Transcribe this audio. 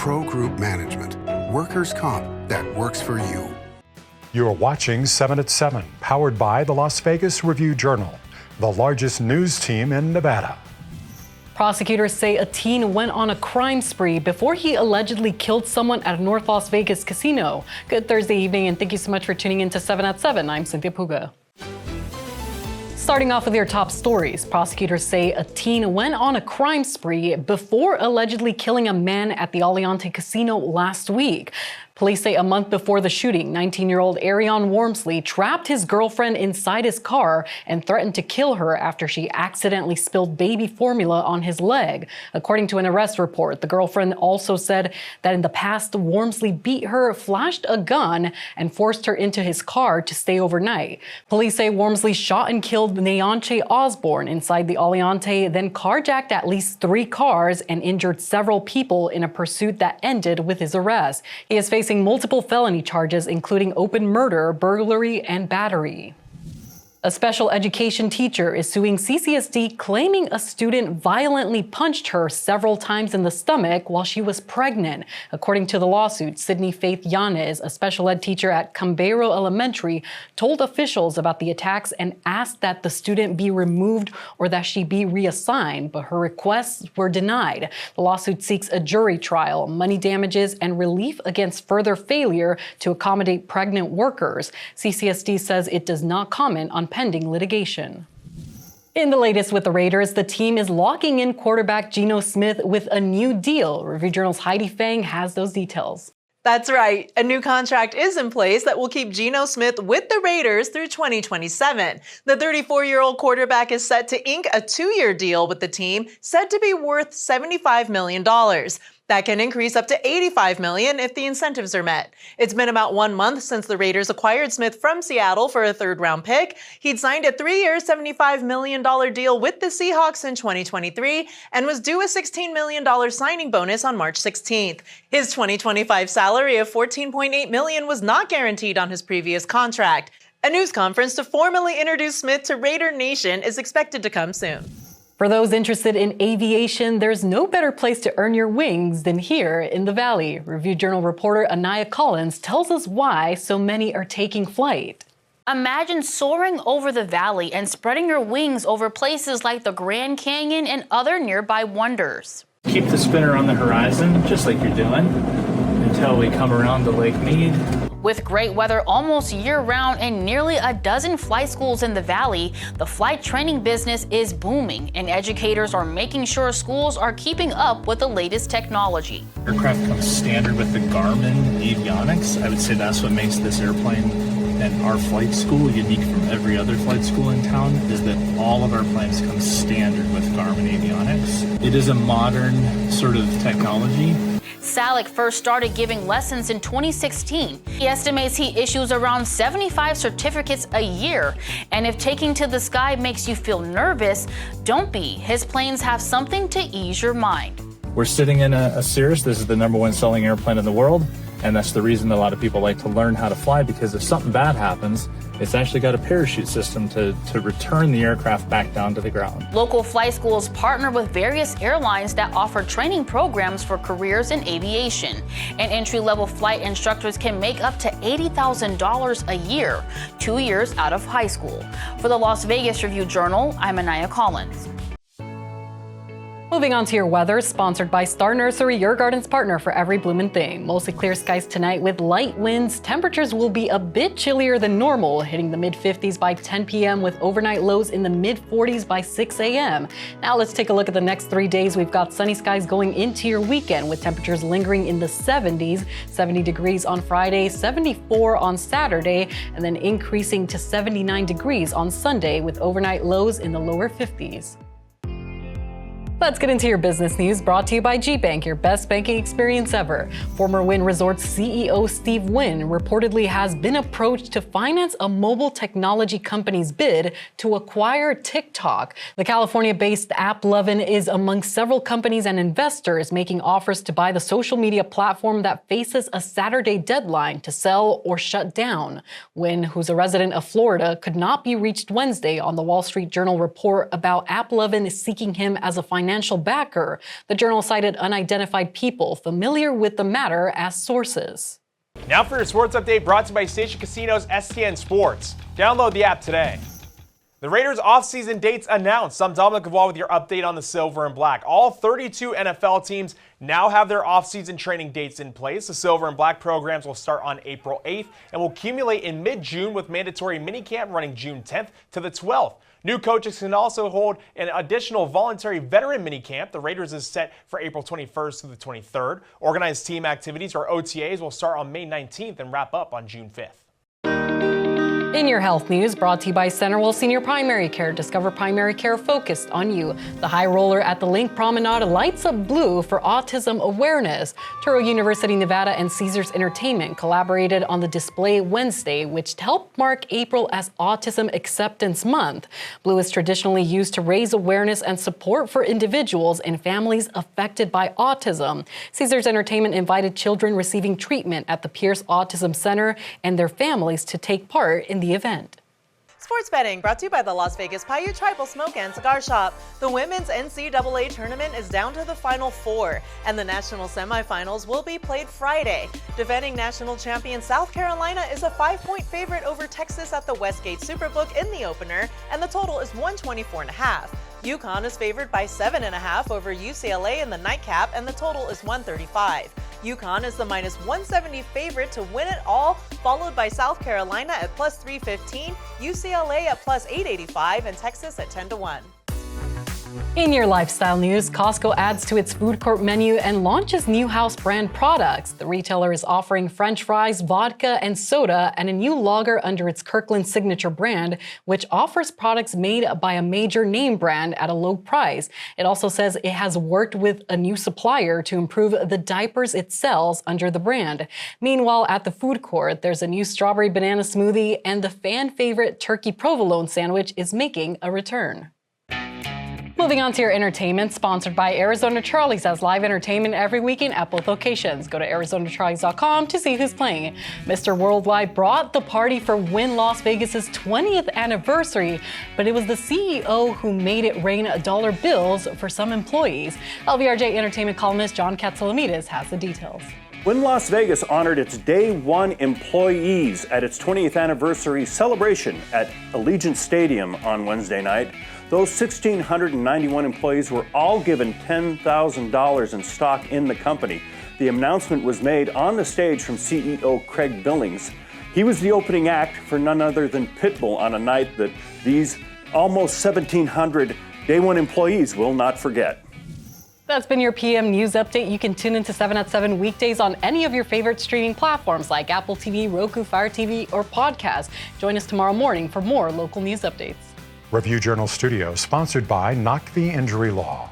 Pro Group Management. Workers' comp that works for you. You're watching 7 at 7, powered by the Las Vegas Review-Journal, the largest news team in Nevada. Prosecutors say a teen went on a crime spree before he allegedly killed someone at a North Las Vegas casino. Good Thursday evening, and thank you so much for tuning in to 7 at 7. I'm Cynthia Puga. Starting off with your top stories, prosecutors say a teen went on a crime spree before allegedly killing a man at the Aliante Casino last week. Police say a month before the shooting, 19-year-old Arion Wormsley trapped his girlfriend inside his car and threatened to kill her after she accidentally spilled baby formula on his leg. According to an arrest report, the girlfriend also said that in the past, Wormsley beat her, flashed a gun, and forced her into his car to stay overnight. Police say Wormsley shot and killed Neonche Osborne inside the Aliante, then carjacked at least 3 cars and injured several people in a pursuit that ended with his arrest. He is facing multiple felony charges, including open murder, burglary, and battery. A special education teacher is suing CCSD, claiming a student violently punched her several times in the stomach while she was pregnant. According to the lawsuit, Sydney Faith Yanez, a special ed teacher at Cambero Elementary, told officials about the attacks and asked that the student be removed or that she be reassigned, but her requests were denied. The lawsuit seeks a jury trial, money damages, and relief against further failure to accommodate pregnant workers. CCSD says it does not comment on pending litigation. In the latest with the Raiders, the team is locking in quarterback Geno Smith with a new deal. Review Journal's Heidi Fang has those details. That's right. A new contract is in place that will keep Geno Smith with the Raiders through 2027. The 34-year-old quarterback is set to ink a 2-year deal with the team, said to be worth $75 million. That can increase up to $85 million if the incentives are met. It's been about 1 month since the Raiders acquired Smith from Seattle for a 3rd-round pick. He'd signed a 3-year, $75 million deal with the Seahawks in 2023 and was due a $16 million signing bonus on March 16th. His 2025 salary of $14.8 million was not guaranteed on his previous contract. A news conference to formally introduce Smith to Raider Nation is expected to come soon. For those interested in aviation, there's no better place to earn your wings than here in the Valley. Review Journal reporter Anaya Collins tells us why so many are taking flight. Imagine soaring over the valley and spreading your wings over places like the Grand Canyon and other nearby wonders. Keep the spinner on the horizon, just like you're doing, until we come around to Lake Mead. With great weather almost year-round and nearly a dozen flight schools in the valley, the flight training business is booming, and educators are making sure schools are keeping up with the latest technology. Aircraft comes standard with the Garmin avionics. I would say that's what makes this airplane and our flight school unique from every other flight school in town, is that all of our planes come standard with Garmin avionics. It is a modern sort of technology. Salick first started giving lessons in 2016. He estimates he issues around 75 certificates a year. And if taking to the sky makes you feel nervous, don't be. His planes have something to ease your mind. We're sitting in a Cirrus. This is the #1 selling airplane in the world. And that's the reason a lot of people like to learn how to fly, because if something bad happens, it's actually got a parachute system to return the aircraft back down to the ground. Local flight schools partner with various airlines that offer training programs for careers in aviation. And entry-level flight instructors can make up to $80,000 a year, 2 years out of high school. For the Las Vegas Review-Journal, I'm Anaya Collins. Moving on to your weather, sponsored by Star Nursery, your garden's partner for every bloomin' thing. Mostly clear skies tonight with light winds. Temperatures will be a bit chillier than normal, hitting the mid-50s by 10 p.m. with overnight lows in the mid-40s by 6 a.m. Now let's take a look at the next 3 days. We've got sunny skies going into your weekend with temperatures lingering in the 70s, 70 degrees on Friday, 74 on Saturday, and then increasing to 79 degrees on Sunday with overnight lows in the lower 50s. Let's get into your business news, brought to you by G-Bank, your best banking experience ever. Former Wynn Resorts CEO Steve Wynn reportedly has been approached to finance a mobile technology company's bid to acquire TikTok. The California-based AppLovin is among several companies and investors making offers to buy the social media platform that faces a Saturday deadline to sell or shut down. Wynn, who's a resident of Florida, could not be reached Wednesday on the Wall Street Journal report about AppLovin seeking him as a financial financial backer. The Journal cited unidentified people familiar with the matter as sources. Now for your sports update brought to you by Station Casino's STN Sports. Download the app today. The Raiders' offseason dates announced. I'm Dominic Gavall with your update on the Silver and Black. All 32 NFL teams now have their offseason training dates in place. The Silver and Black programs will start on April 8th and will accumulate in mid-June with mandatory minicamp running June 10th to the 12th. New coaches can also hold an additional voluntary veteran minicamp. The Raiders is set for April 21st to the 23rd. Organized team activities, or OTAs, will start on May 19th and wrap up on June 5th. In your health news, brought to you by Centerville Senior Primary Care. Discover primary care focused on you. The High Roller at the Link Promenade lights up blue for autism awareness. Touro University, Nevada, and Caesars Entertainment collaborated on the display Wednesday, which helped mark April as Autism Acceptance Month. Blue is traditionally used to raise awareness and support for individuals and families affected by autism. Caesars Entertainment invited children receiving treatment at the Pierce Autism Center and their families to take part in the event. Sports betting brought to you by the Las Vegas Paiute Tribal Smoke and Cigar Shop. The women's NCAA tournament is down to the Final Four, and the national semifinals will be played Friday. Defending national champion South Carolina is a 5-point favorite over Texas at the Westgate Superbook in the opener, and the total is 124.5. UConn is favored by 7.5 over UCLA in the nightcap, and the total is 135. UConn is the -170 favorite to win it all, followed by South Carolina at +315, UCLA at +885, and Texas at 10-1. In your lifestyle news, Costco adds to its food court menu and launches new house brand products. The retailer is offering French fries, vodka, and soda, and a new lager under its Kirkland signature brand, which offers products made by a major name brand at a low price. It also says it has worked with a new supplier to improve the diapers it sells under the brand. Meanwhile, at the food court, there's a new strawberry banana smoothie, and the fan favorite turkey provolone sandwich is making a return. Moving on to your entertainment, sponsored by Arizona Charlie's has live entertainment every weekend at both locations. Go to ArizonaCharlies.com to see who's playing. Mr. Worldwide brought the party for Wynn Las Vegas's 20th anniversary, but it was the CEO who made it rain dollar bills for some employees. LVRJ entertainment columnist John Katsilometes has the details. Wynn Las Vegas honored its Day One employees at its 20th anniversary celebration at Allegiant Stadium on Wednesday night. Those 1,691 employees were all given $10,000 in stock in the company. The announcement was made on the stage from CEO Craig Billings. He was the opening act for none other than Pitbull on a night that these almost 1,700 Day One employees will not forget. That's been your PM News Update. You can tune into 7 at 7 weekdays on any of your favorite streaming platforms like Apple TV, Roku, Fire TV, or podcast. Join us tomorrow morning for more local news updates. Review Journal Studio, sponsored by Knock the Injury Law.